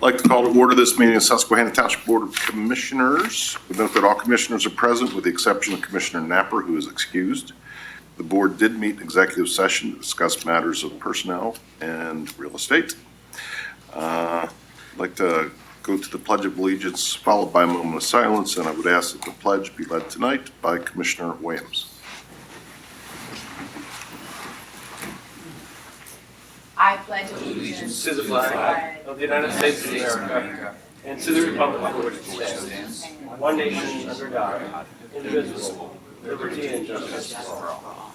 I'd like to call to order this meeting of Susquehanna Township Board of Commissioners. We note that all commissioners are present with the exception of Commissioner Napper, who is excused. The board did meet in executive session to discuss matters of personnel and real estate. I'd like to go to the Pledge of Allegiance, followed by a moment of silence, and I would ask that the pledge be led tonight by Commissioner Williams. I pledge allegiance to the flag of the United States of America and to the republic for which it stands, one nation under God, indivisible, liberty and justice for all.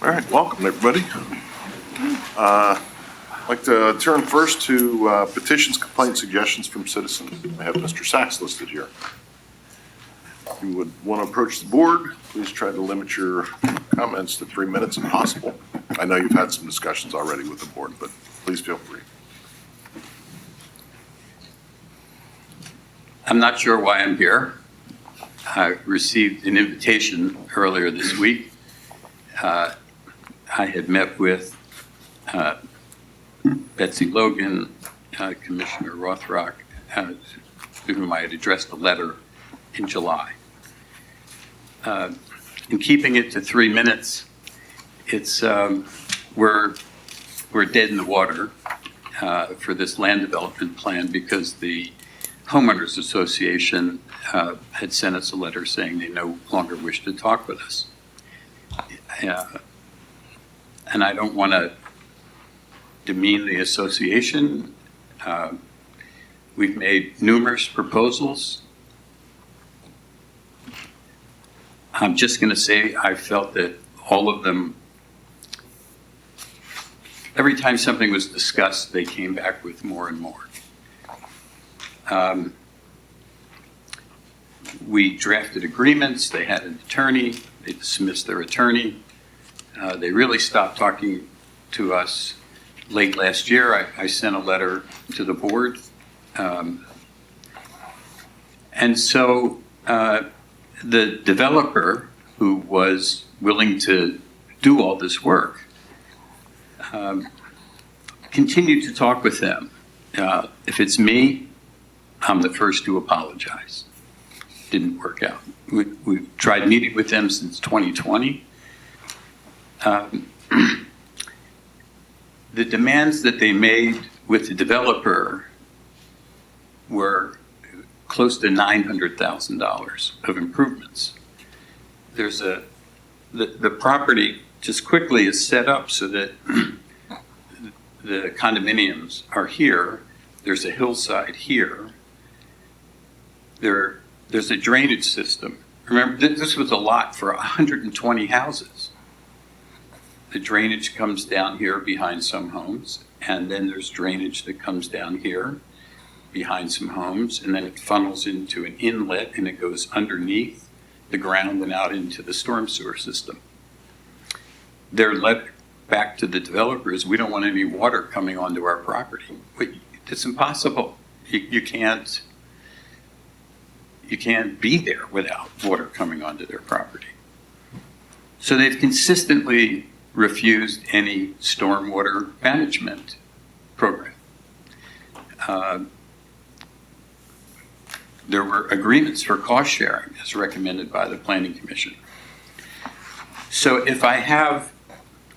All right, welcome everybody. I'd like to turn first to petitions, complaints, suggestions from citizens. I have Mr. Sachs listed here. If you would want to approach the board, please try to limit your comments to 3 minutes if possible. I know you've had some discussions already with the board, but please feel free. I'm not sure why I'm here. I received an invitation earlier this week. I had met with Betsy Logan, Commissioner Rothrock, to whom I had addressed a letter in July. In keeping it to 3 minutes, it's we're dead in the water for this land development plan because the Homeowners Association had sent us a letter saying they no longer wish to talk with us. And I don't want to demean the association. We've made numerous proposals. I'm just going to say I felt that all of them, every time something was discussed, they came back with more and more. We drafted agreements. They had an attorney. They dismissed their attorney. They really stopped talking to us late last year. I sent a letter to the board. And so the developer who was willing to do all this work continued to talk with them. If it's me, I'm the first to apologize. Didn't work out. We've tried meeting with them since 2020. The demands that they made with the developer were close to $900,000 of improvements. There's the property just quickly is set up so that the condominiums are here. There's a hillside here. There's a drainage system. Remember, this was a lot for 120 houses. The drainage comes down here behind some homes, and then there's drainage that comes down here behind some homes, and then it funnels into an inlet and it goes underneath the ground and out into the storm sewer system. Their letter back to the developers, we don't want any water coming onto our property. It's impossible. You can't be there without water coming onto their property. So they've consistently refused any stormwater management program. There were agreements for cost sharing as recommended by the Planning Commission. So if I have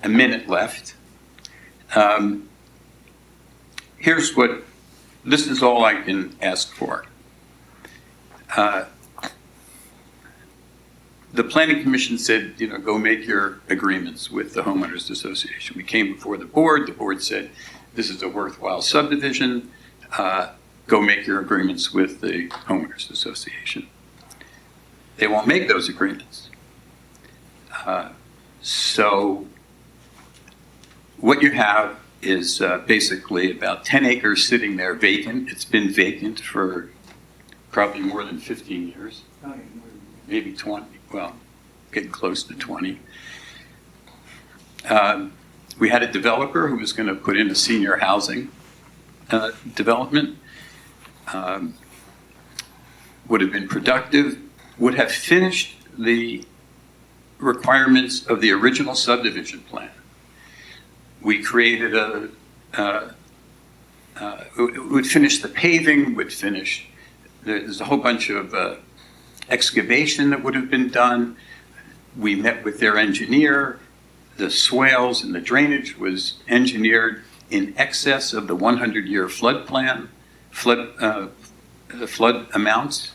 a minute left, this is all I can ask for. The Planning Commission said, go make your agreements with the Homeowners Association. We came before the board said, this is a worthwhile subdivision, go make your agreements with the Homeowners Association. They won't make those agreements. So what you have is basically about 10 acres sitting there vacant. It's been vacant for probably more than 15 years, maybe 20, well, getting close to 20. We had a developer who was going to put in a senior housing development. Would have been productive. would have finished the requirements of the original subdivision plan. We created would finish the paving, there's a whole bunch of excavation that would have been done. We met with their engineer. The swales and the drainage was engineered in excess of the 100-year flood plan, the flood amounts.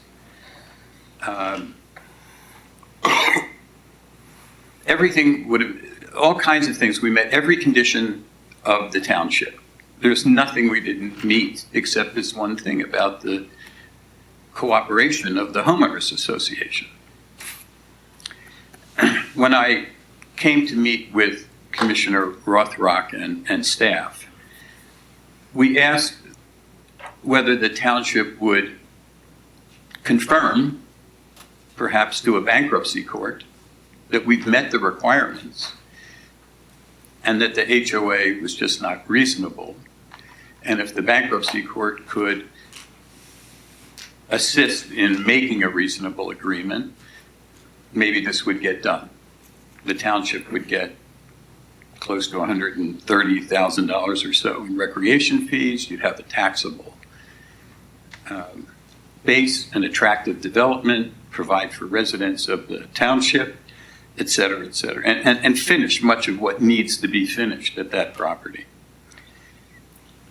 Everything would have, all kinds of things. We met every condition of the township. There's nothing we didn't meet except this one thing about the cooperation of the homeowners association. When I came to meet with Commissioner Rothrock and staff, we asked whether the township would confirm, perhaps to a bankruptcy court, that we've met the requirements and that the HOA was just not reasonable. And if the bankruptcy court could assist in making a reasonable agreement, maybe this would get done. The township would get close to $130,000 or so in recreation fees. You'd have a taxable base, an attractive development, provide for residents of the township, et cetera, and finish much of what needs to be finished at that property.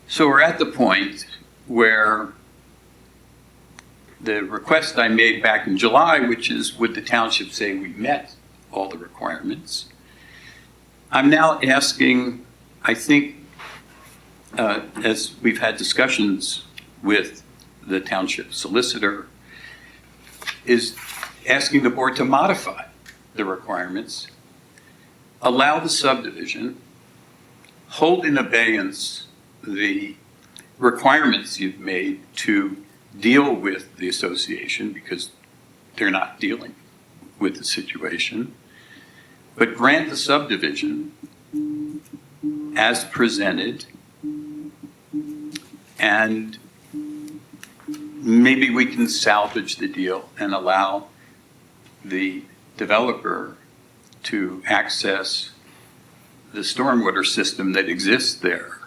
So we're at the point where the request I made back in July, which is, would the township say we met all the requirements? I'm now asking, I think, as we've had discussions with the township solicitor, is asking the board to modify the requirements, allow the subdivision, hold in abeyance the requirements you've made to deal with the association because they're not dealing with the situation, but grant the subdivision as presented, and maybe we can salvage the deal and allow the developer to access the stormwater system that exists there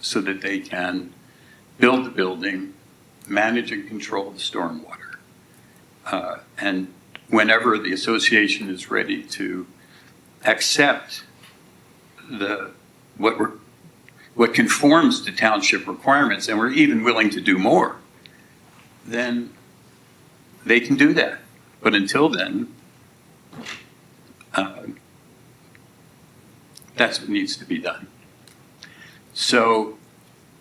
so that they can build the building, manage and control the stormwater. And whenever the association is ready to accept what conforms to township requirements, and we're even willing to do more, then they can do that. But until then, that's what needs to be done. So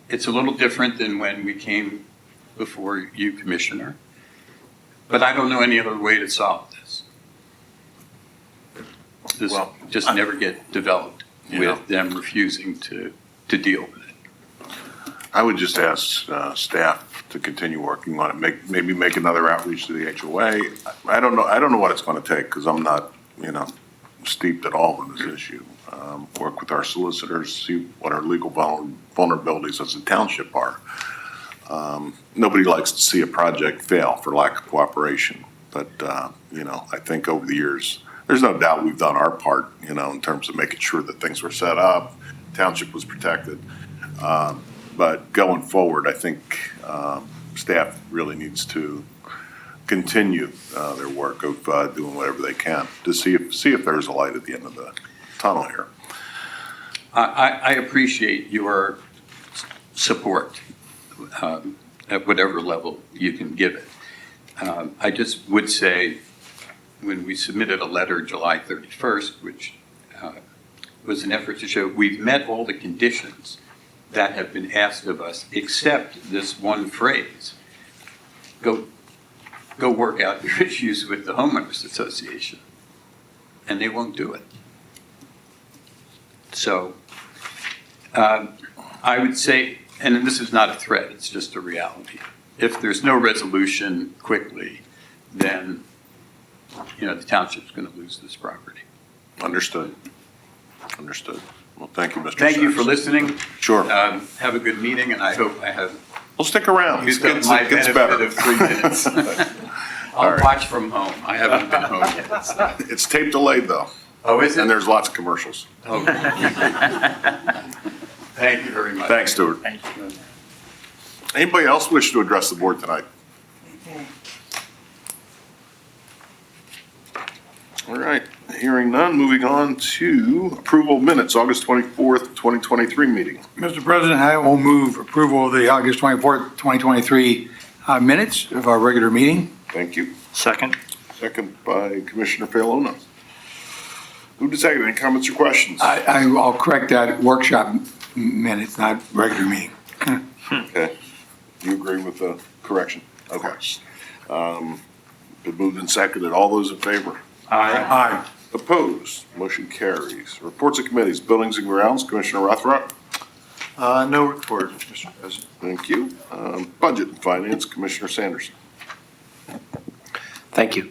it's a little different than when we came before you, Commissioner, but I don't know any other way to solve this. This will just never get developed with them refusing to deal with it. I would just ask staff to continue working on it, maybe make another outreach to the HOA. I don't know what it's going to take because I'm not, steeped at all in this issue. Work with our solicitors, see what our legal vulnerabilities as a township are. Nobody likes to see a project fail for lack of cooperation, but I think over the years, there's no doubt we've done our part, in terms of making sure that things were set up, township was protected. But going forward, I think staff really needs to continue their work of doing whatever they can to see if there's a light at the end of the tunnel here. I appreciate your support at whatever level you can give it. I just would say, when we submitted a letter July 31st, which was an effort to show we've met all the conditions that have been asked of us, except this one phrase, go work out your issues with the homeowners association. And they won't do it. So I would say, and this is not a threat, it's just a reality. If there's no resolution quickly, then the township's going to lose this property. Understood. Well, thank you, Mr. Thank you Sachs. for listening. Sure. Have a good meeting, and I hope I have We'll stick around. used up my benefit of 3 minutes. I'll watch from home. I haven't been home yet. It's tape delayed though, Oh, is and it? there's lots of commercials. Okay. Thank you very much. Thanks, Stuart. Anybody else wish to address the board tonight? All right, hearing none, moving on to approval of minutes, August 24th, 2023 meeting. Mr. President, I will move approval of the August 24th, 2023 minutes of our regular meeting. Thank you. Second. Second by Commissioner Paolona. Moved to second, any comments or questions? I'll correct that, workshop minutes, not regular meeting. Okay. Do you agree with the correction? Okay. Been moved and seconded. All those in favor? Aye. Opposed? Motion carries. Reports of committees, buildings and grounds, Commissioner Rothrock. No report, Mr. President. Thank you. Budget and finance, Commissioner Sanderson. Thank you.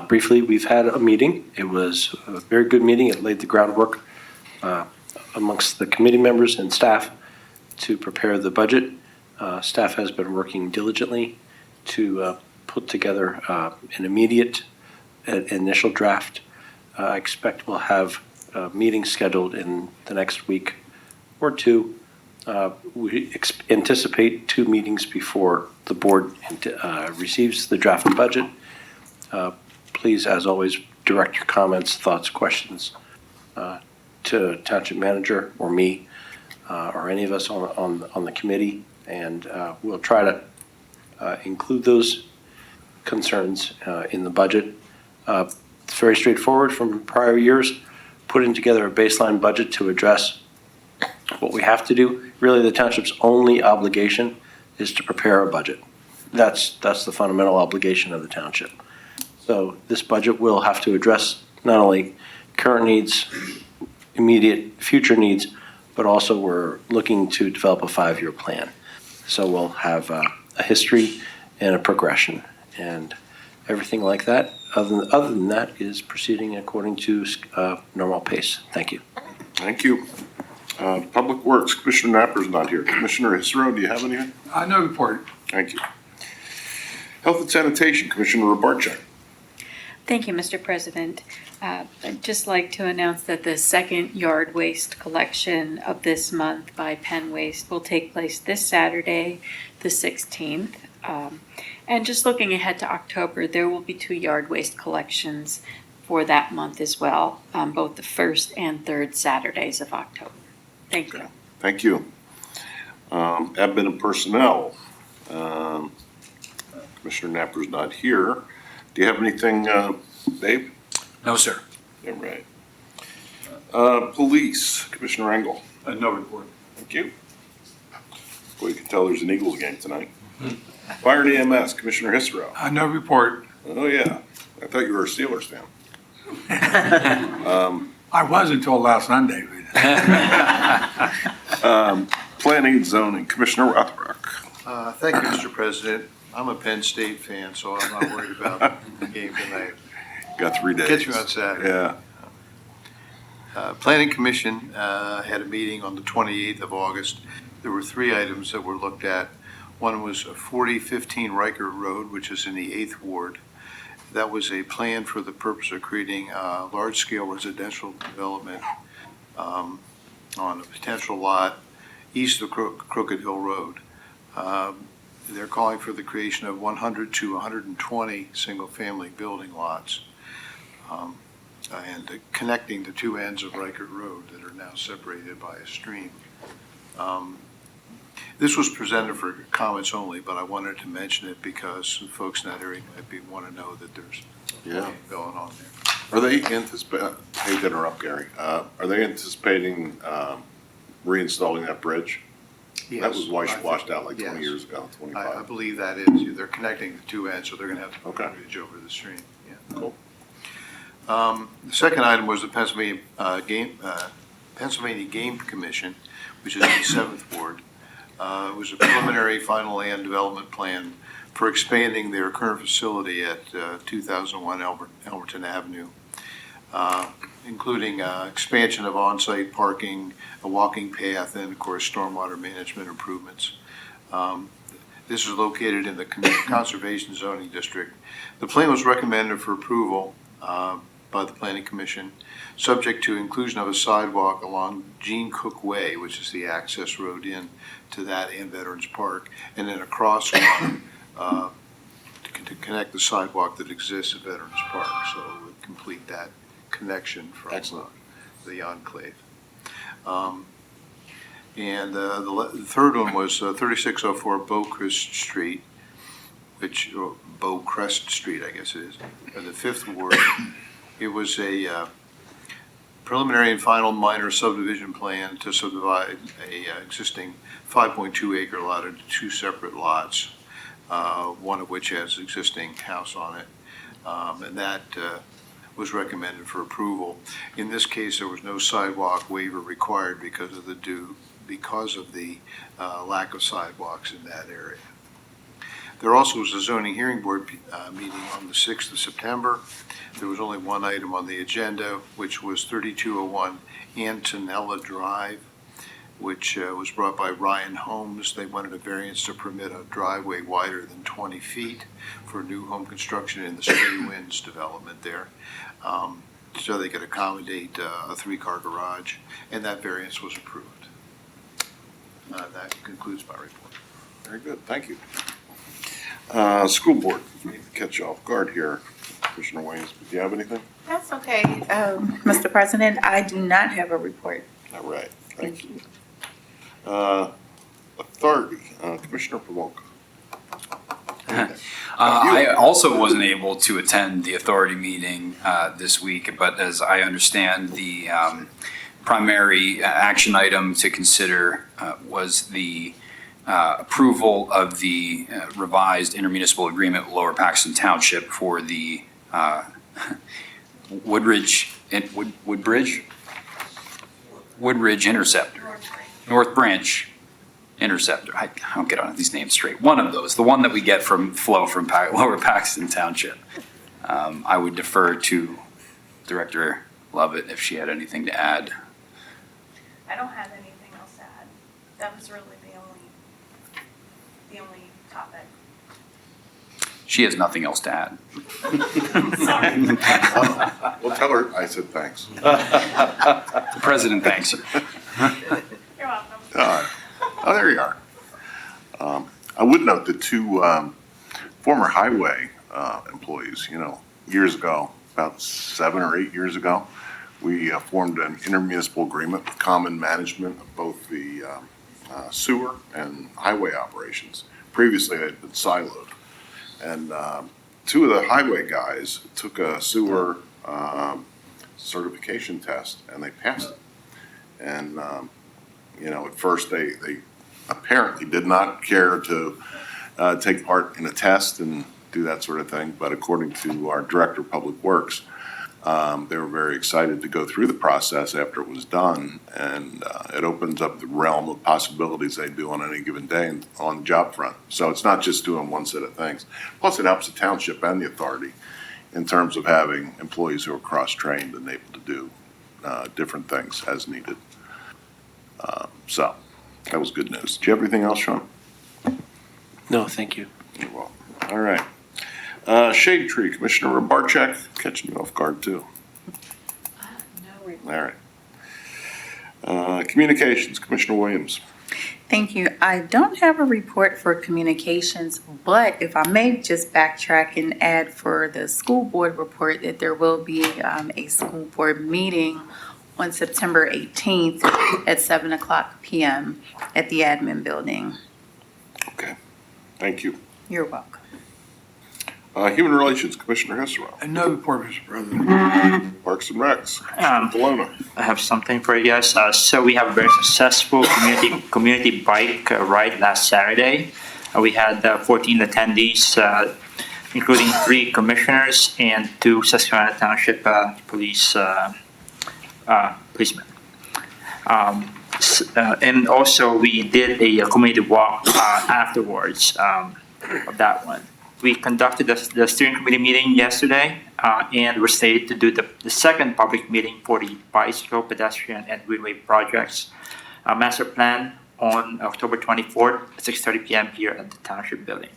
Briefly, we've had a meeting. It was a very good meeting. It laid the groundwork amongst the committee members and staff to prepare the budget. Staff has been working diligently to put together an immediate initial draft. I expect we'll have a meeting scheduled in the next week or two. We anticipate 2 meetings before the board receives the draft budget. Please, as always, direct your comments, thoughts, questions to Township Manager or me or any of us on the committee, and we'll try to include those concerns in the budget. It's very straightforward from prior years, putting together a baseline budget to address what we have to do. Really, the township's only obligation is to prepare a budget. That's the fundamental obligation of the township. So this budget will have to address not only current needs, immediate future needs, but also we're looking to develop a 5-year plan. So we'll have a history and a progression, and everything like that. Other than that is proceeding according to normal pace. Thank you. Thank you. Public Works, Commissioner Napper's not here. Commissioner Hisro, do you have anything? No report. Thank you. Health and Sanitation, Commissioner Rabarchak. Thank you, Mr. President. I'd just like to announce that the second yard waste collection of this month by Penn Waste will take place this Saturday, the 16th. And just looking ahead to October, there will be 2 yard waste collections for that month as well, both the first and third Saturdays of October. Thank you. Thank you. Admin and Personnel, Commissioner Napper's not here. Do you have anything, Dave? No, sir. Yeah, right. Police, Commissioner Engel. No report. Thank you. Well, you can tell there's an Eagles game tonight. Fire and EMS, Commissioner Hisro. No report. Oh, yeah. I thought you were a Steelers fan. I was until last Sunday. Planning and Zoning, Commissioner Rothrock. Thank you, Mr. President. I'm a Penn State fan, so I'm not worried about the game tonight. Got 3 days. Get you on Saturday. Yeah. Planning Commission had a meeting on the 28th of August. There were 3 items that were looked at. One was 4015 Riker Road, which is in the 8th Ward. That was a plan for the purpose of creating a large-scale residential development on a potential lot east of Crooked Hill Road. They're calling for the creation of 100 to 120 single-family building lots and connecting the 2 ends of Riker Road that are now separated by a stream. This was presented for comments only, but I wanted to mention it because folks in that area might want to know that there's going on there. Are they anticipating, I hate to interrupt, Gary, are they anticipating reinstalling that bridge? Yes. That was washed out like 20 Yes. years ago, 25. I believe that is, they're connecting the 2 ends, so they're going to have to put a bridge over the stream. Yeah. Cool. The second item was the Pennsylvania Game Commission, which is the 7th Ward. It was a preliminary final land development plan for expanding their current facility at 2001 Elberton Avenue, including expansion of on-site parking, a walking path, and of course stormwater management improvements. This is located in the Conservation Zoning District. The plan was recommended for approval by the Planning Commission, subject to inclusion of a sidewalk along Gene Cook Way, which is the access road in to that and Veterans Park, and then a crosswalk to connect the sidewalk that exists at Veterans Park. So it would complete that connection from the enclave. And the third one was 3604 Beaucrest Street, or Beaucrest Street, I guess it is, in the fifth ward. It was a preliminary and final minor subdivision plan to subdivide a existing 5.2 acre lot into two separate lots, one of which has existing house on it. And that was recommended for approval. In this case, there was no sidewalk waiver required because of the lack of sidewalks in that area. There also was a zoning hearing board meeting on the 6th of September. There was only one item on the agenda, which was 3201 Antonella Drive, which was brought by Ryan Holmes. They wanted a variance to permit a driveway wider than 20 feet for new home construction in the Stray Winds development there. So they could accommodate a 3-car garage, and that variance was approved. That concludes my report. Very good, thank you. School board, need to catch you off guard here. Commissioner Williams, do you have anything? That's okay, Mr. President, I do not have a report. All right, thank you. Authority, Commissioner Pavoka. I also wasn't able to attend the authority meeting this week, but as I understand, the primary action item to consider was the approval of the revised intermunicipal agreement with Lower Paxton Township for the Woodridge Interceptor, North Branch Interceptor. I don't get on these names straight. One of those, the one that we get from flow from Lower Paxton Township. I would defer to Director Lovett if she had anything to add. I don't have anything else to add. That was really the only topic. She has nothing else to add. Sorry. Well, tell her I said thanks. The President thanks her. You're welcome. Oh, there you are. I would note the two former highway employees, years ago, about 7 or 8 years ago, we formed an intermunicipal agreement with common management of both the sewer and highway operations. Previously, they'd been siloed. And two of the highway guys took a sewer certification test, and they passed it. And, at first, they apparently did not care to take part in a test and do that sort of thing. But according to our Director of Public Works, they were very excited to go through the process after it was done, and it opens up the realm of possibilities they do on any given day on the job front. So it's not just doing one set of things. Plus, it helps the township and the authority in terms of having employees who are cross-trained and able to do different things as needed. So that was good news. Do you have anything else, Sean? No, thank you. You're welcome. All right. Shade Tree, Commissioner Rabarchak, catching you off guard too. No report. All right. Communications, Commissioner Williams. Thank you. I don't have a report for communications, but if I may just backtrack and add for the school board report that there will be a school board meeting on September 18th at 7:00 p.m. at the admin building. Okay. Thank you. You're welcome. Human Relations, Commissioner Hesserell. No report, Mr. President. Parks and Recs, Commissioner Delona. I have something for you guys. So we have a very successful community bike ride last Saturday. We had 14 attendees, including 3 commissioners and 2 Susquehanna Township policemen. And also we did a community walk afterwards of that one. We conducted the steering committee meeting yesterday, and we're slated to do the second public meeting for the bicycle, pedestrian, and greenway projects master plan on October 24th, at 6:30 PM here at the Township Building.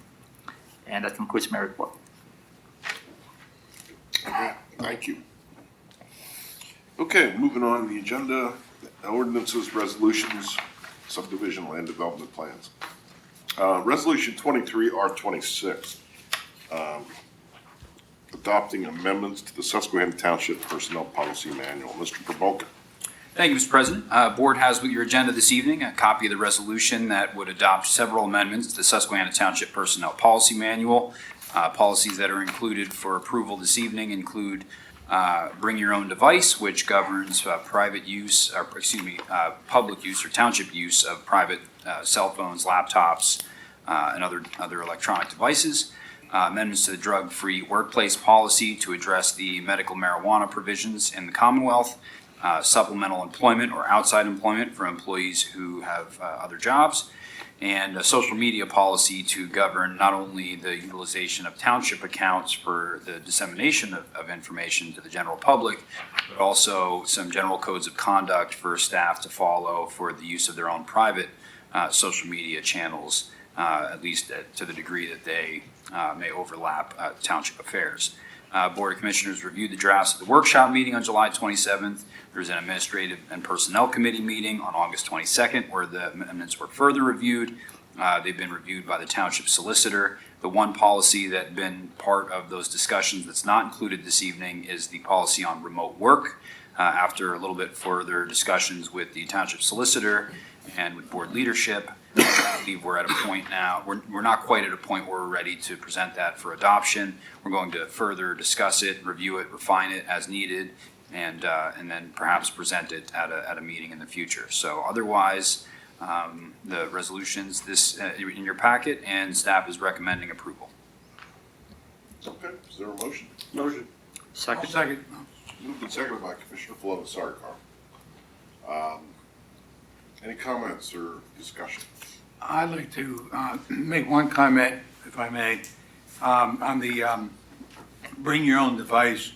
And that concludes my report. Okay, thank you. Okay, moving on to the agenda, ordinances, resolutions, subdivision, land development plans. Resolution 23R26, adopting amendments to the Susquehanna Township Personnel Policy Manual. Mr. Probulka. Thank you, Mr. President. Board has with your agenda this evening a copy of the resolution that would adopt several amendments to the Susquehanna Township Personnel Policy Manual. Policies that are included for approval this evening include bring your own device, which governs public use or township use of private cell phones, laptops, and other electronic devices. Amendments to the drug-free workplace policy to address the medical marijuana provisions in the Commonwealth. Supplemental employment or outside employment for employees who have other jobs, and a social media policy to govern not only the utilization of township accounts for the dissemination of information to the general public, but also some general codes of conduct for staff to follow for the use of their own private social media channels, at least to the degree that they may overlap township affairs. Board of Commissioners reviewed the drafts of the workshop meeting on July 27th. There was an Administrative and Personnel Committee meeting on August 22nd where the amendments were further reviewed. They've been reviewed by the Township Solicitor. The one policy that had been part of those discussions that's not included this evening is the policy on remote work. After a little bit further discussions with the Township Solicitor and with board leadership, I believe we're at a point now, we're not quite at a point where we're ready to present that for adoption. We're going to further discuss it, review it, refine it as needed, and then perhaps present it at a meeting in the future. So otherwise, the resolutions in your packet, and staff is recommending approval. Okay, is there a motion? Motion. Second. Moved and seconded by Commissioner Flow. Sorry, Carl. Any comments or discussion? I'd like to make one comment, if I may, on the bring your own device,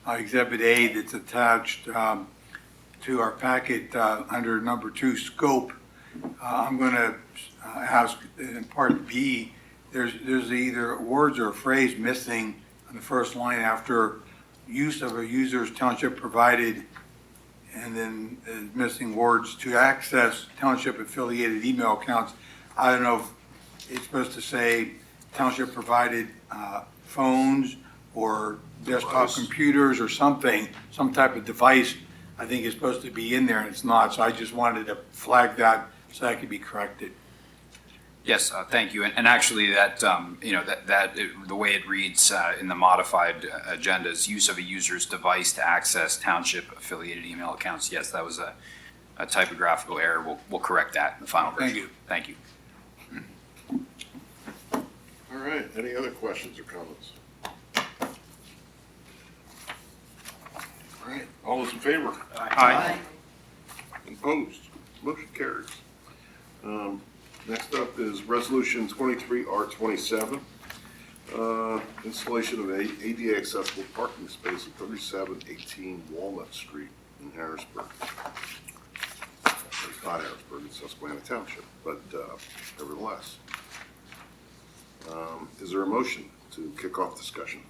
Exhibit A that's attached to our packet under number 2, scope. I'm going to ask in part B, there's either words or a phrase missing on the first line after use of a user's township provided, and then missing words to access township affiliated email accounts. I don't know if it's supposed to say township provided phones or desktop computers or something, some type of device I think is supposed to be in there, and it's not. So I just wanted to flag that so that could be corrected. Yes, thank you. And actually that, the way it reads in the modified agenda is use of a user's device to access township affiliated email accounts. Yes, that was a typographical error. We'll correct that in the final version. Thank you. Thank you. All right, any other questions or comments? All right, all those in favor? Aye. Opposed? Motion carries. Next up is Resolution 23R27, installation of ADA accessible parking space at 3718 Walnut Street in Harrisburg. It's not Harrisburg, it's Susquehanna Township, but nevertheless. Is there a motion to kick off discussion?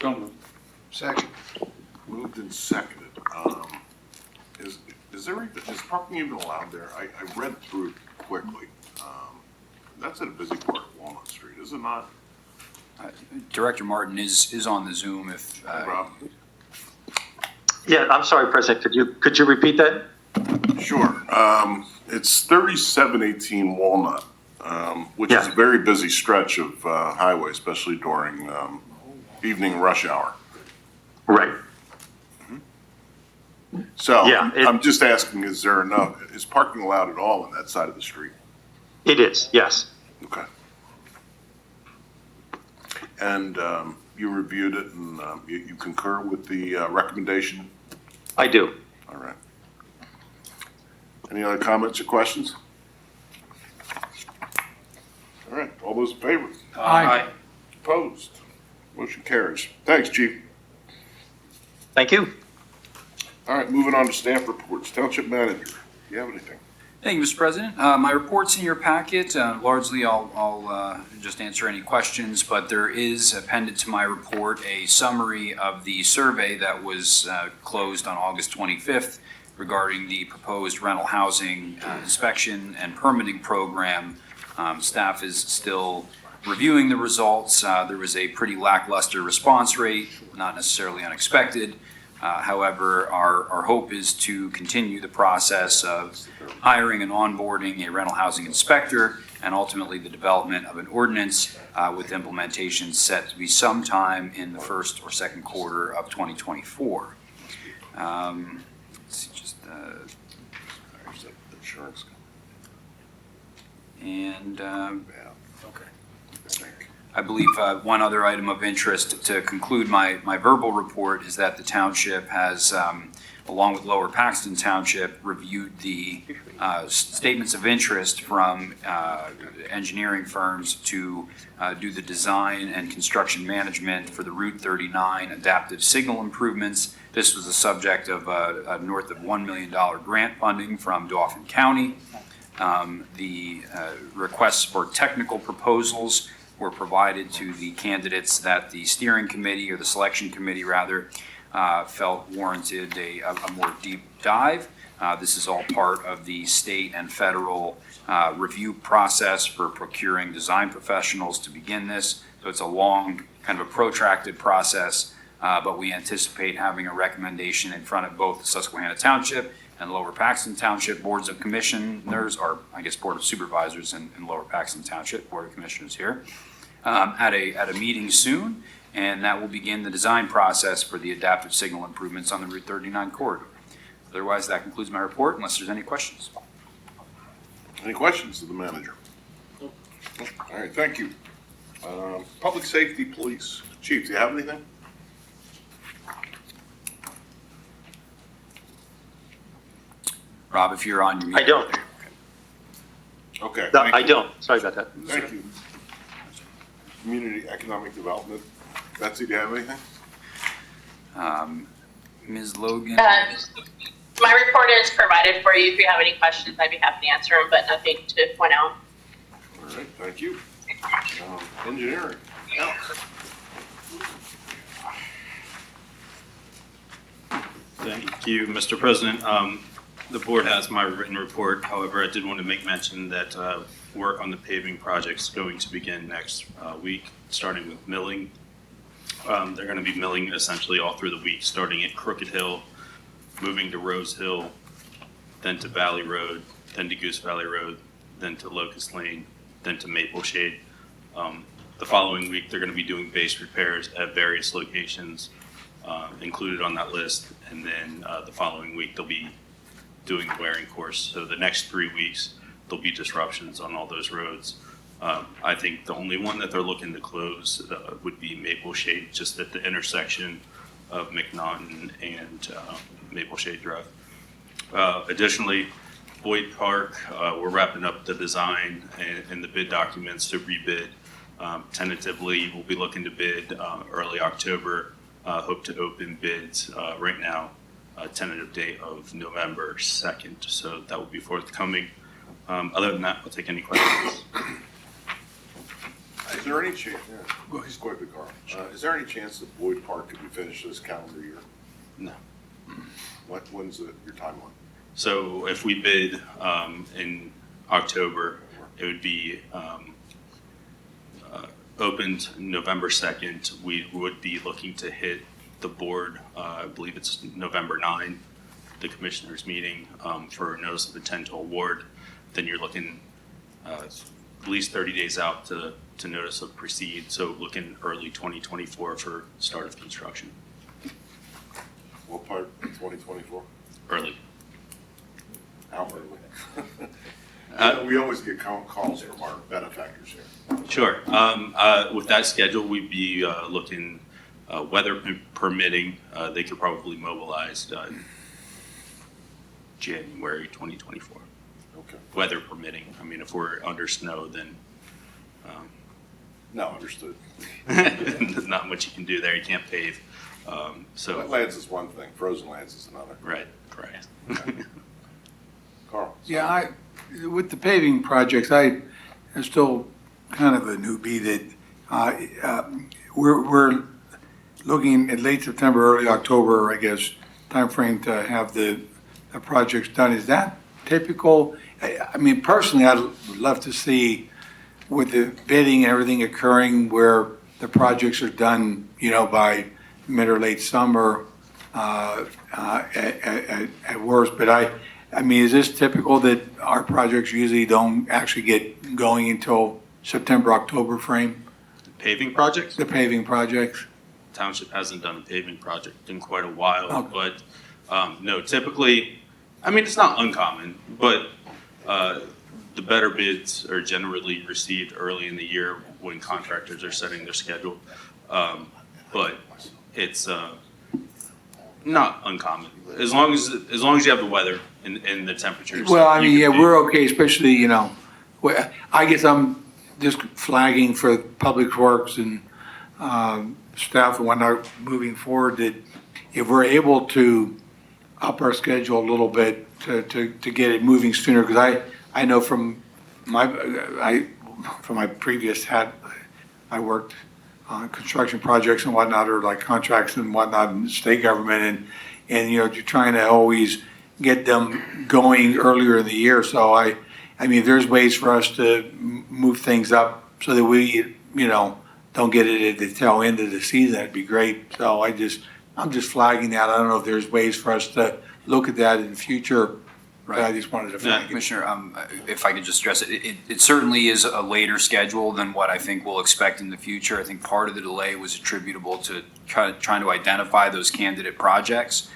So moved. Second. Moved and seconded. Is parking even allowed there? I read through it quickly. That's at a busy part of Walnut Street, is it not? Director Martin is on the Zoom if. Rob? Yeah, I'm sorry, President. Could you repeat that? Sure. It's 3718 Walnut, which is a Yeah. very busy stretch of highway, especially during evening rush hour. Right. So Yeah, I'm just asking, is parking allowed at all on that side of the street? It is, yes. Okay. And you reviewed it and you concur with the recommendation? I do. All right. Any other comments or questions? All right, all those in favor? Aye. Opposed? Motion carries. Thanks, Chief. Thank you. All right, moving on to staff reports. Township Manager, do you have anything? Thank you, Mr. President. My report's in your packet. Largely, I'll just answer any questions, but there is appended to my report a summary of the survey that was closed on August 25th regarding the proposed rental housing inspection and permitting program. Staff is still reviewing the results. There was a pretty lackluster response rate, not necessarily unexpected. However, our hope is to continue the process of hiring and onboarding a rental housing inspector and ultimately the development of an ordinance with implementation set to be sometime in the first or second quarter of 2024. Let's see, Insurance. and Okay. I believe one other item of interest to conclude my verbal report is that the township has, along with Lower Paxton Township, reviewed the statements of interest from engineering firms to do the design and construction management for the Route 39 adaptive signal improvements. This was the subject of north of $1 million grant funding from Dauphin County. The requests for technical proposals were provided to the candidates that the steering committee, or the selection committee rather, felt warranted a more deep dive. This is all part of the state and federal review process for procuring design professionals to begin this. So it's a long, kind of a protracted process, but we anticipate having a recommendation in front of both the Susquehanna Township and Lower Paxton Township Boards of Commissioners, or I guess Board of Supervisors and Lower Paxton Township Board of Commissioners here, at a meeting soon, and that will begin the design process for the adaptive signal improvements on the Route 39 corridor. Otherwise, that concludes my report, unless there's any questions. Any questions of the manager? All right, thank you. Public Safety Police. Chief, do you have anything? Rob, if you're on, you're I don't. Okay. No, thank I you. don't. Sorry about that. Thank you. Community Economic Development. Betsy, do you have anything? Ms. Logan? My report is provided for you. If you have any questions, I'd be happy to answer them, but nothing to point out. All right, thank you. Engineering. Thank you, Mr. President. The board has my written report. However, I did want to make mention that work on the paving project is going to begin next week, starting with milling. They're going to be milling essentially all through the week, starting at Crooked Hill, moving to Rose Hill, then to Valley Road, then to Goose Valley Road, then to Locust Lane, then to Maple Shade. The following week, they're going to be doing base repairs at various locations included on that list. And then the following week, they'll be doing the wearing course. So the next 3 weeks, there'll be disruptions on all those roads. I think the only one that they're looking to close would be Maple Shade, just at the intersection of McNaughton and Maple Shade Drive. Additionally, Boyd Park, we're wrapping up the design and the bid documents to rebid. Tentatively, we'll be looking to bid early October. Hope to open bids right now, tentative date of November 2nd. So that will be forthcoming. Other than that, I'll take any questions. Is there any chance, just quickly, Carl, is there any chance that Boyd Park could be finished this calendar year? No. When's your timeline? So if we bid in October, it would be opened November 2nd. We would be looking to hit the board, I believe it's November 9, the commissioners meeting for a notice of intent to award. Then you're looking at least 30 days out to notice of proceed. So looking early 2024 for start of construction. What part of 2024? Early. How early? We always get calls from our benefactors here. Sure. With that schedule, we'd be looking, weather permitting, they could probably mobilize January 2024. Okay. Weather permitting. I mean, if we're under snow, then No, understood. not much you can do there. You can't pave. So Wetlands is one thing, frozen lands is another. right, correct. Carl? Yeah, With the paving projects, I'm still kind of a newbie that, we're looking at late September, early October, I guess, timeframe to have the projects done. Is that typical? I mean, personally, I'd love to see with the bidding and everything occurring where the projects are done, by mid or late summer, at worst. But I mean, is this typical that our projects usually don't actually get going until September, October frame? Paving projects? The paving projects? Township hasn't done a paving project in quite a while, Okay. but no, typically, I mean, it's not uncommon, but the better bids are generally received early in the year when contractors are setting their schedule. But it's not uncommon, as long as you have the weather and the temperatures. Well, I you mean, can yeah, pave. we're okay, especially, I guess I'm just flagging for Public Works and staff and whatnot moving forward that if we're able to up our schedule a little bit to get it moving sooner, because I know from my previous hat, I worked on construction projects and whatnot, or like contracts and whatnot in the state government, and you're trying to always get them going earlier in the year. So I mean, if there's ways for us to move things up so that we, don't get it at the tail end of the season, that'd be great. So I'm just flagging that. I don't know if there's ways for us to look at that in the future. But I just wanted to flag it. Commissioner, if I could just stress it, it certainly is a later schedule than what I think we'll expect in the future. I think part of the delay was attributable to trying to identify those candidate projects.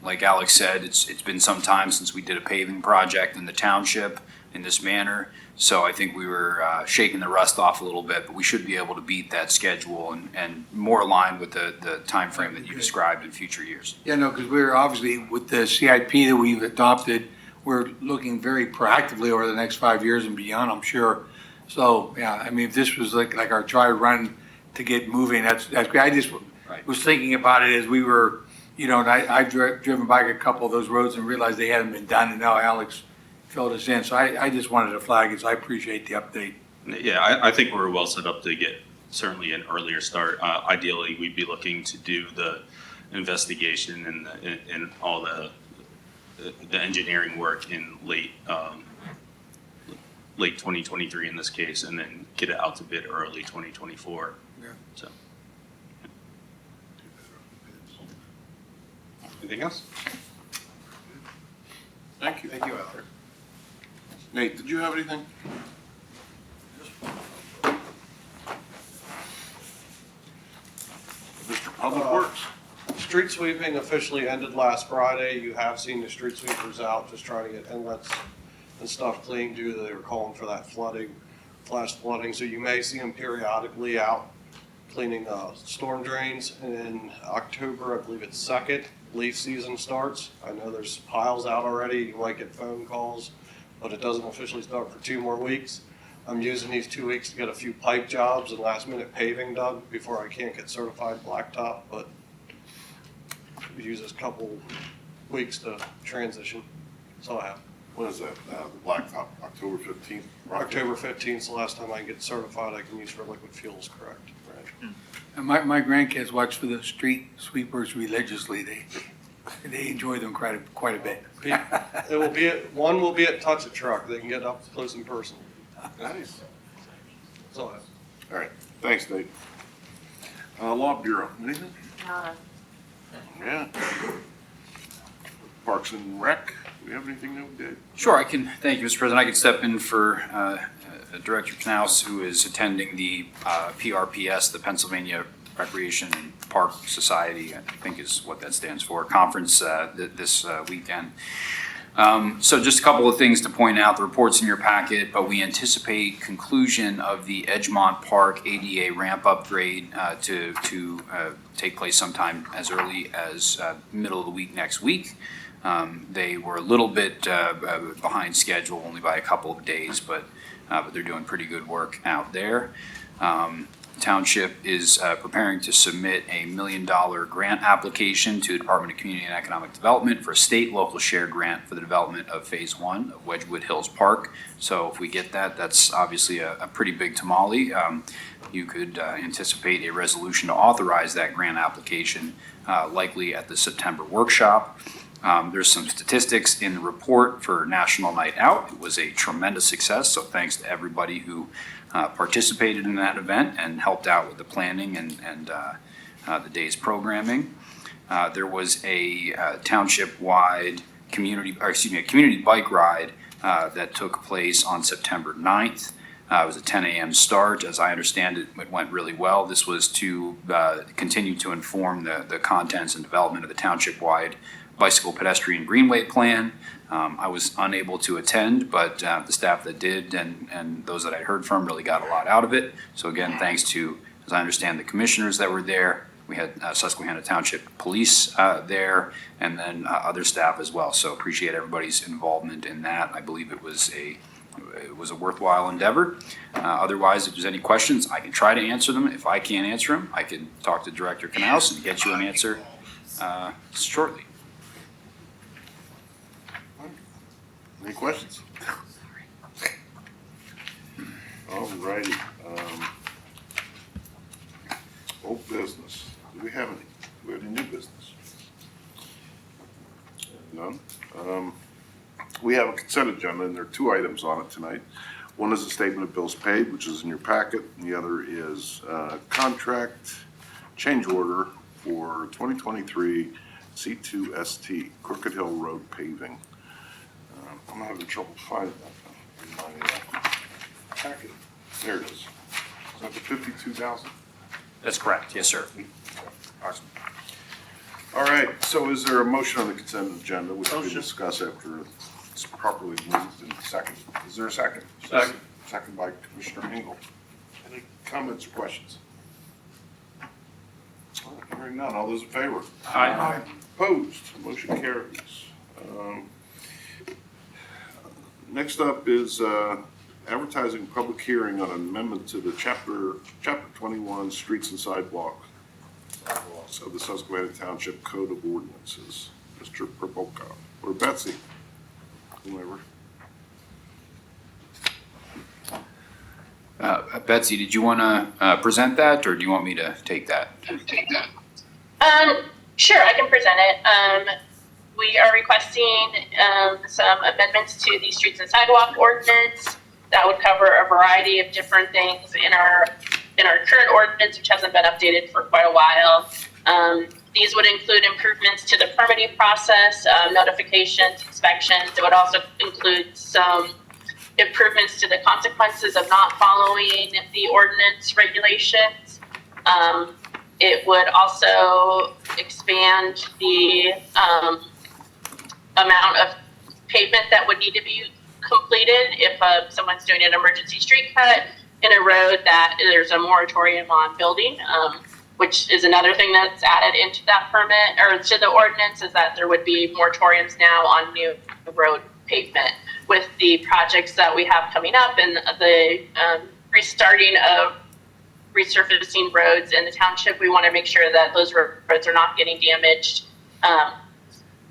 Like Alex said, it's been some time since we did a paving project in the township in this manner. So I think we were shaking the rust off a little bit, but we should be able to beat that schedule and more aligned with the timeframe that you described in future years. Yeah, no, because we're obviously, with the CIP that we've adopted, we're looking very proactively over the next 5 years and beyond, I'm sure. So, yeah, I mean, if this was like our dry run to get moving, that's great. I just was thinking about it as we were, and I've driven by a couple of those roads and realized they hadn't been done, and now Alex filled us in. So I just wanted to flag it, so I appreciate the update. Yeah, I think we're well set up to get certainly an earlier start. Ideally, we'd be looking to do the investigation and all the engineering work in late 2023 in this case, and then get it out to bid early 2024. Yeah. So. Anything else? Thank you. Thank you, Albert. Nate, did you have anything? Mr. Public Works. Street sweeping officially ended last Friday. You have seen the street sweepers out just trying to get inlets and stuff cleaned due to they were calling for that flash flooding. So you may see them periodically out cleaning storm drains. And in October, I believe it's 2nd, leaf season starts. I know there's piles out already. You might get phone calls, but it doesn't officially start for 2 more weeks. I'm using these 2 weeks to get a few pipe jobs and last minute paving done before I can't get certified blacktop, but we use this couple weeks to transition. So I have. What is that, the blacktop, October 15th? October 15th is the last time I can get certified I can use for liquid fuels, correct? Right. And my grandkids watch for the street sweepers religiously. They enjoy them quite a bit. It will be one will be at Touch a Truck. They can get up close and personal. Nice. So I have. All right, thanks, Nate. Law Bureau, anything? Yeah. Parks and Rec, do we have anything that we did? Sure, I can. Thank you, Mr. President. I can step in for Director Knaus, who is attending the PRPS, the Pennsylvania Recreation and Park Society, I think is what that stands for, conference this weekend. So just a couple of things to point out. The report's in your packet, but we anticipate conclusion of the Edgemont Park ADA ramp upgrade to take place sometime as early as middle of the week next week. They were a little bit behind schedule, only by a couple of days, but they're doing pretty good work out there. Township is preparing to submit a $1 million grant application to the Department of Community and Economic Development for a state local share grant for the development of Phase 1 of Wedgewood Hills Park. So if we get that, that's obviously a pretty big tamale. You could anticipate a resolution to authorize that grant application likely at the September workshop. There's some statistics in the report for National Night Out. It was a tremendous success, so thanks to everybody who participated in that event and helped out with the planning and the day's programming. There was a township-wide community bike ride that took place on September 9th. It was a 10 a.m. start. As I understand it, it went really well. This was to continue to inform the contents and development of the township-wide bicycle pedestrian greenway plan. I was unable to attend, but the staff that did and those that I heard from really got a lot out of it. So again, thanks to, as I understand, the commissioners that were there. We had Susquehanna Township Police there, and then other staff as well. So appreciate everybody's involvement in that. I believe it was a worthwhile endeavor. Otherwise, if there's any questions, I can try to answer them. If I can't answer them, I can talk to Director Knaus and get you an answer shortly. Any questions? All righty. Old business. Do we have any? Do we have any new business? None. We have a consent agenda, and there are two items on it tonight. One is a statement of bills paid, which is in your packet, and the other is contract change order for 2023 C2ST Crooked Hill Road paving. I'm having trouble finding that in my packet. There it is. Is that the 52,000? That's correct. Yes, sir. Awesome. All right, so is there a motion on the consent agenda, which we discuss after it's properly moved and second? Is there a second? Second. Second by Commissioner Engel. Any comments or questions? All right, hearing none. All those in favor? Aye. Opposed? Motion carries. Next up is advertising public hearing on amendment to the chapter 21 Streets and Sidewalks of the Susquehanna Township Code of Ordinances. Mr. Provoca, or Betsy, whomever. Betsy, did you want to present that, or do you want me to take that? Sure, I can present it. We are requesting some amendments to the streets and sidewalk ordinance that would cover a variety of different things in our current ordinance, which hasn't been updated for quite a while. These would include improvements to the permitting process, notifications, inspections. It would also include some improvements to the consequences of not following the ordinance regulations. It would also expand the amount of pavement that would need to be completed if someone's doing an emergency street cut in a road that there's a moratorium on building, which is another thing that's added into that permit or to the ordinance, is that there would be moratoriums now on new road pavement. With the projects that we have coming up and the restarting of resurfacing roads in the township, we want to make sure that those roads are not getting damaged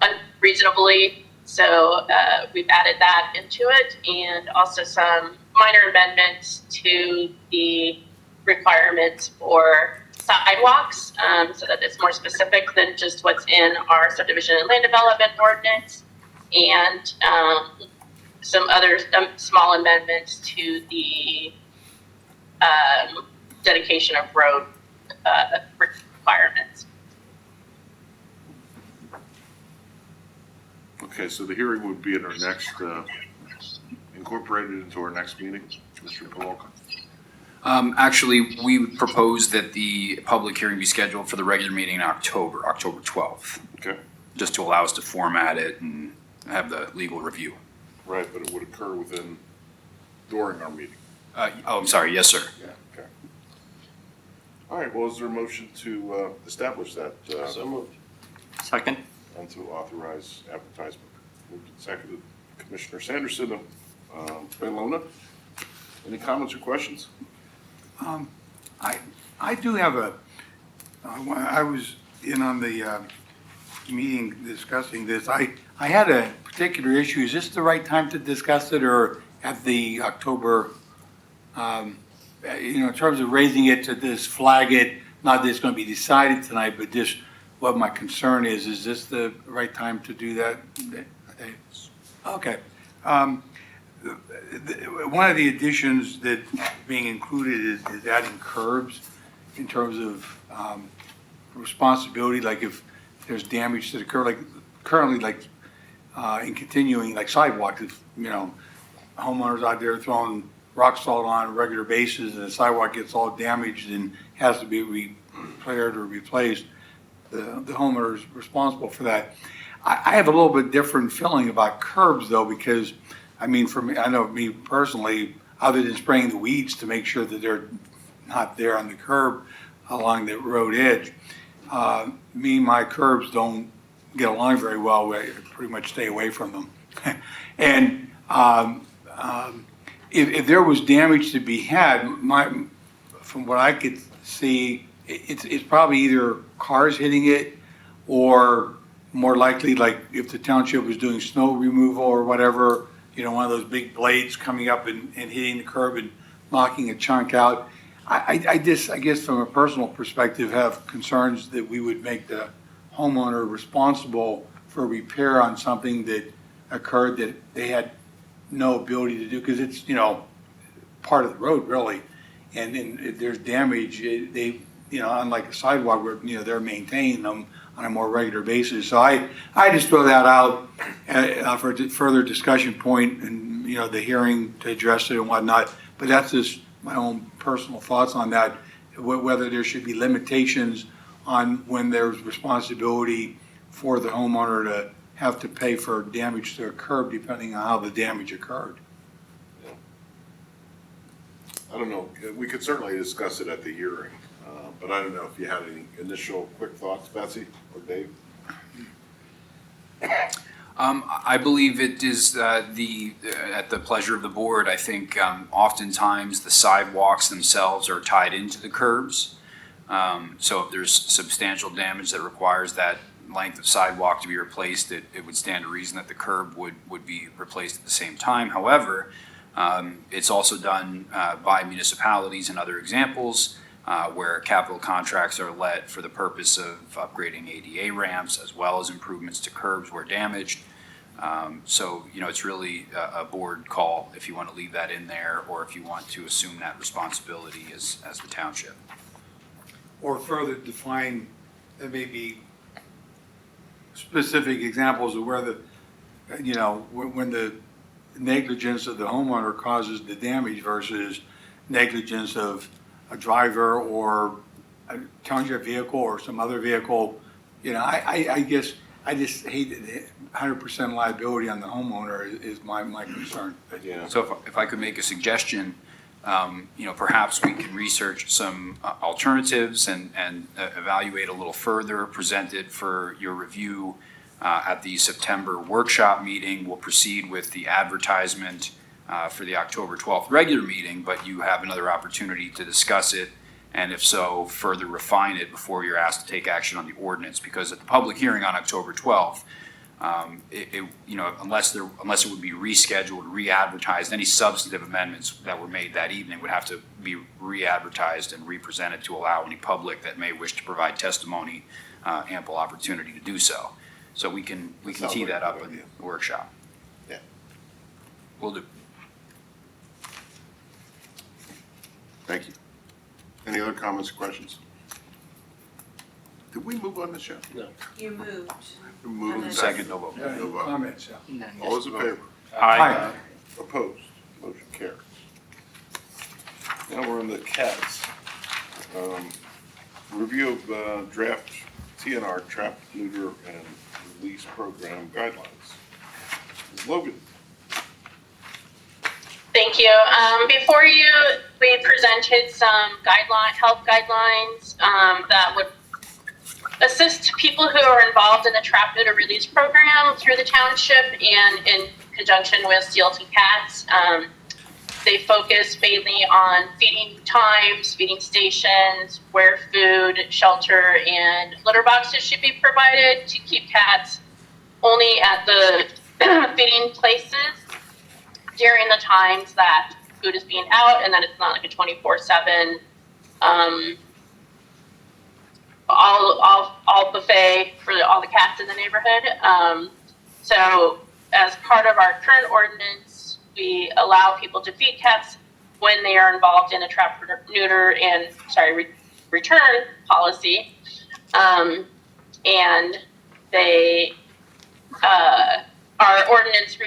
unreasonably. So we've added that into it, and also some minor amendments to the requirements for sidewalks, so that it's more specific than just what's in our subdivision and land development ordinance, and some other small amendments to the dedication of road requirements. Okay, so the hearing would be at our next, incorporated into our next meeting, Mr. Provoca. Actually, we propose that the public hearing be scheduled for the regular meeting in October 12th. Okay. Just to allow us to format it and have the legal review. Right, but it would occur during our meeting. I'm sorry, yes, sir. Yeah, okay. All right, well, is there a motion to establish that? So moved. Second? and to authorize advertisement. Moved and seconded. Commissioner Sanderson, Bayona. Any comments or questions? I do have I was in on the meeting discussing this. I had a particular issue. Is this the right time to discuss it, or at the October, in terms of raising it to this flag it, not that it's going to be decided tonight, but just what my concern is this the right time to do that? Okay. One of the additions that being included is adding curbs in terms of responsibility, like if there's damage to the curb, like currently, like in continuing, like sidewalks, if, homeowners out there throwing rock salt on a regular basis and the sidewalk gets all damaged and has to be repaired or replaced, the homeowner is responsible for that. I have a little bit different feeling about curbs though, because for me, I know me personally, other than spraying the weeds to make sure that they're not there on the curb along the road edge, my curbs don't get along very well. I pretty much stay away from them. And if there was damage to be had, from what I could see, it's probably either cars hitting it, or more likely, like if the township was doing snow removal or whatever, one of those big blades coming up and hitting the curb and knocking a chunk out. I guess from a personal perspective, have concerns that we would make the homeowner responsible for repair on something that occurred that they had no ability to do, because it's, part of the road really. And then if there's damage, they, unlike a sidewalk where, they're maintaining them on a more regular basis. So I just throw that out for a further discussion point and, the hearing to address it and whatnot. But that's just my own personal thoughts on that, whether there should be limitations on when there's responsibility for the homeowner to have to pay for damage to a curb depending on how the damage occurred. I don't know. We could certainly discuss it at the hearing, but I don't know if you had any initial quick thoughts, Betsy or Dave? I believe it is at the pleasure of the board. I think oftentimes the sidewalks themselves are tied into the curbs. So if there's substantial damage that requires that length of sidewalk to be replaced, it would stand to reason that the curb would be replaced at the same time. However, it's also done by municipalities and other examples where capital contracts are let for the purpose of upgrading ADA ramps as well as improvements to curbs where damaged. So, it's really a board call if you want to leave that in there or if you want to assume that responsibility as the township. Or further define, there may be specific examples of where when the negligence of the homeowner causes the damage versus negligence of a driver or a township vehicle or some other vehicle. I guess I just hate it. 100% liability on the homeowner is my concern. Yeah. So if I could make a suggestion, perhaps we can research some alternatives and evaluate a little further, present it for your review at the September workshop meeting. We'll proceed with the advertisement for the October 12th regular meeting, but you have another opportunity to discuss it, and if so, further refine it before you're asked to take action on the ordinance, because at the public hearing on October 12th, unless it would be rescheduled, re-advertised, any substantive amendments that were made that evening would have to be re-advertised and re-presented to allow any public that may wish to provide testimony ample opportunity to do so. So we can tee that up in the workshop. Yeah. Will do. Thank you. Any other comments or questions? Did we move on this yet? No. You moved. We moved. Second, no vote. No vote. Comments, yeah. All those in favor? Aye. Opposed? Motion carries. Now we're in the CATS. Review of draft TNR trap, neuter, and release program guidelines. Ms. Logan. Thank you. Before you, we presented some health guidelines that would assist people who are involved in the trap neuter release program through the township and in conjunction with Steelton Cats. They focus mainly on feeding times, feeding stations, where food, shelter, and litter boxes should be provided to keep cats only at the feeding places during the times that food is being out, and that it's not like a 24/7 all buffet for all the cats in the neighborhood. So as part of our current ordinance, we allow people to feed cats when they are involved in a trap, neuter, and return policy. And they, our ordinance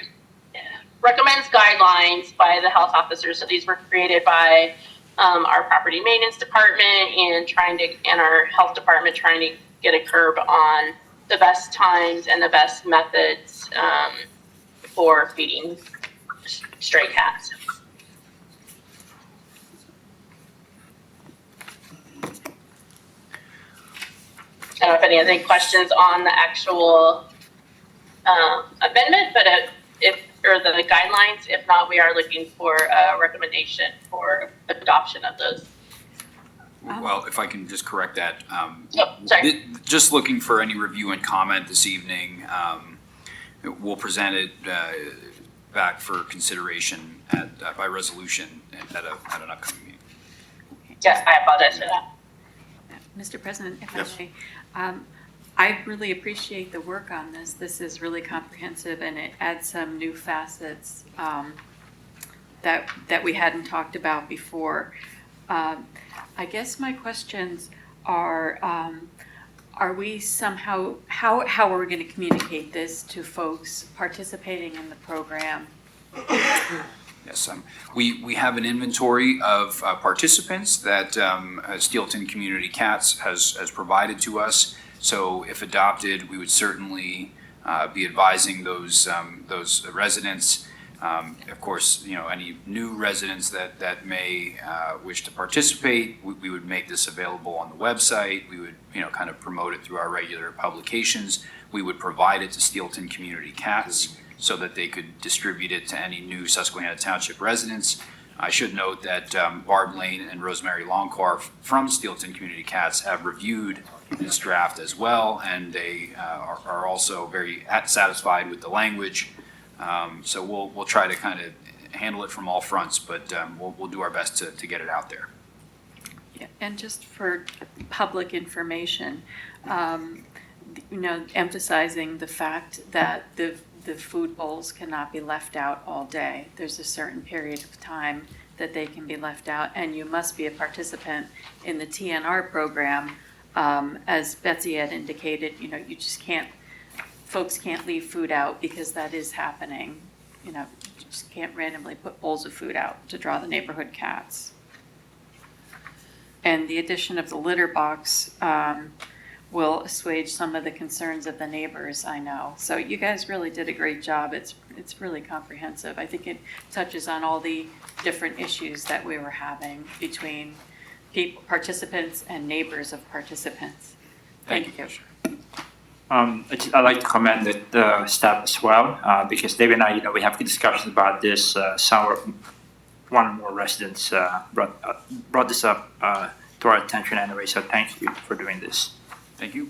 recommends guidelines by the health officers. So these were created by our property maintenance department and our health department trying to get a curb on the best times and the best methods for feeding stray cats. I don't know if any other questions on the actual amendment, but or the guidelines. If not, we are looking for a recommendation for adoption of those. Well, if I can just correct that. Sorry. Just looking for any review and comment this evening. We'll present it back for consideration by resolution at an upcoming meeting. Yes, I apologize for that. Mr. President, if Yes. I may, I really appreciate the work on this. This is really comprehensive, and it adds some new facets that we hadn't talked about before. I guess my questions are we somehow, how are we going to communicate this to folks participating in the program? Yes, we have an inventory of participants that Steelton Community Cats has provided to us. So if adopted, we would certainly be advising those residents. Of course, any new residents that may wish to participate, we would make this available on the website. We would, kind of promote it through our regular publications. We would provide it to Steelton Community Cats so that they could distribute it to any new Susquehanna Township residents. I should note that Barb Lane and Rosemary Longcar from Steelton Community Cats have reviewed this draft as well, and they are also very satisfied with the language. So we'll try to kind of handle it from all fronts, but we'll do our best to get it out there. Yeah, and just for public information, emphasizing the fact that the food bowls cannot be left out all day. There's a certain period of time that they can be left out, and you must be a participant in the TNR program. As Betsy had indicated, you just folks can't leave food out because that is happening. You just can't randomly put bowls of food out to draw the neighborhood cats. And the addition of the litter box will assuage some of the concerns of the neighbors, I know. So you guys really did a great job. It's really comprehensive. I think it touches on all the different issues that we were having between participants and neighbors of participants. Thank you. I'd like to commend the staff as well, because David and I, we have discussions about this. One or more residents brought this up to our attention anyway, so thank you for doing this. Thank you.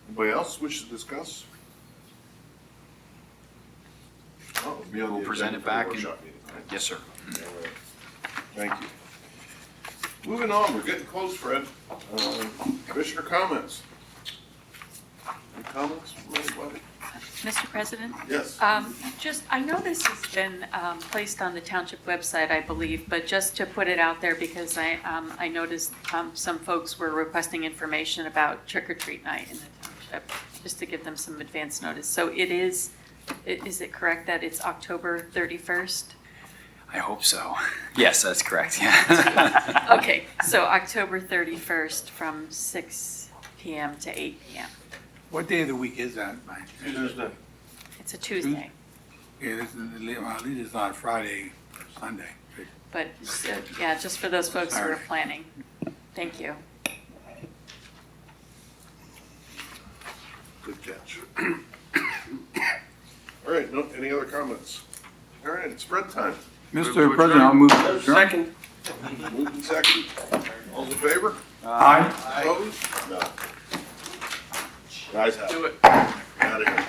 Anybody else wish to discuss? Oh, it'll be on the We'll present agenda it for the back workshop meeting, right? Yes, sir. Thank you. Moving on, we're getting close, Fred. Commissioner comments? Any comments from anybody? Mr. President? Yes. I know this has been placed on the township website, I believe, but just to put it out there, because I noticed some folks were requesting information about trick-or-treat night in the township, just to give them some advance notice. So is it correct that it's October 31st? I hope so. Yes, that's correct. Yeah. Okay, so October 31st from 6 p.m. to 8 p.m. What day of the week is that, Mike? Tuesday. It's a Tuesday, Yeah, at least it's not Friday or Sunday. but yeah, just for those folks who are planning. Thank you. Good catch. All right, no, any other comments? All right, it's spread time. Mr. President, I'll move to adjourn. Second. Moved and seconded. All in favor? Aye. Opposed? No. Guys have it. Do it. Out of here.